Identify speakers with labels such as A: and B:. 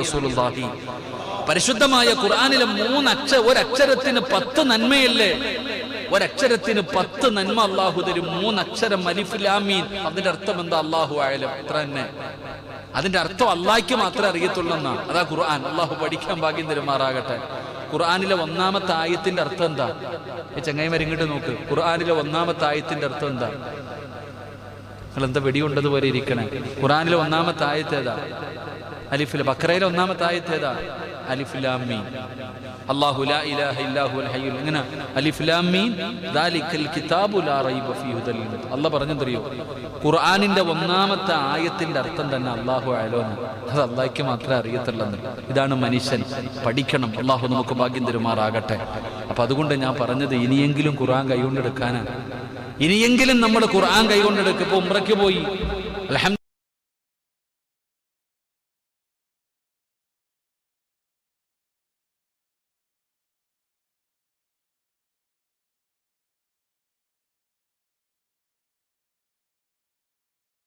A: റസൂലുള്ളാഹി. പരിശുദ്ധമായ ഖുർആനിലെ ഒരക്ഷരത്തിന് 10 നന്മയല്ലേ? ഒരക്ഷരത്തിന് 10 നന്മ അള്ളാഹു തരും. 3 അക്ഷരം അലിഫ് ലാം മീം. അതിന്റെ അർത്ഥം എന്താ? അല്ലാഹു അഅലം. അത്ര തന്നെ. അതിന്റെ അർത്ഥം അള്ളാഹ്ക്ക് മാത്രമേ അറിയത്തുള്ളൂ എന്നാ. അതാ ഖുർആൻ. അള്ളാഹു പഠിക്കാൻ ഭാഗ്യം തരുമാറാകട്ടെ. ഖുർആനിലെ 1-ാമത്തെ ആയത്തിന്റെ അർത്ഥം എന്താ? ചങ്ങായിമാർ ഇങ്ങോട്ട് നോക്ക്. ഖുർആനിലെ 1-ാമത്തെ ആയത്തിന്റെ അർത്ഥം എന്താ? നിങ്ങളെന്താ വെടിയുണ്ടതുപോലെ ഇരിക്കണേ. ഖുർആനിലെ 1-ാമത്തെ ആയത്ത് ഏതാ? അലിഫ്. ബഖറയിലെ 1-ാമത്തെ ആയത്ത് ഏതാ? അലിഫ് ലാം മീം. അല്ലാഹു ലാ ഇലാഹ ഇല്ലാ ഹുവൽ ഹയ്യുൽ. ഇങ്ങനെ അലിഫ് ലാം മീം ദാലിക്കൽ കിതാബു ലാ റൈബ ഫീഹി ഹുദൽ ലിൽ മുത്തഖീൻ. അല്ലാഹ് പറഞ്ഞെന്തറിയോ? ഖുർആനിന്റെ 1-ാമത്തെ ആയത്തിന്റെ അർത്ഥം തന്നെ അല്ലാഹു അഅലം. അത് അല്ലാഹ്ക്ക് മാത്രമേ അറിയത്തുള്ളൂ. ഇതാണ് മനുഷ്യൻ. പഠിക്കണം. അല്ലാഹു നമുക്ക് ഭാഗ്യം തരുമാറാകട്ടെ. അപ്പൊ അതുകൊണ്ട് ഞാൻ പറഞ്ഞത്, ഇനിയെങ്കിലും ഖുർആൻ കൈകൊണ്ടെടുക്കാനാണ്. ഇനിയെങ്കിലും നമ്മൾ ഖുർആൻ കൈകൊണ്ടെടുക്കും. ഇപ്പൊ ഉംറയ്ക്ക് പോയി, അൽഹംദുലില്ലാഹ്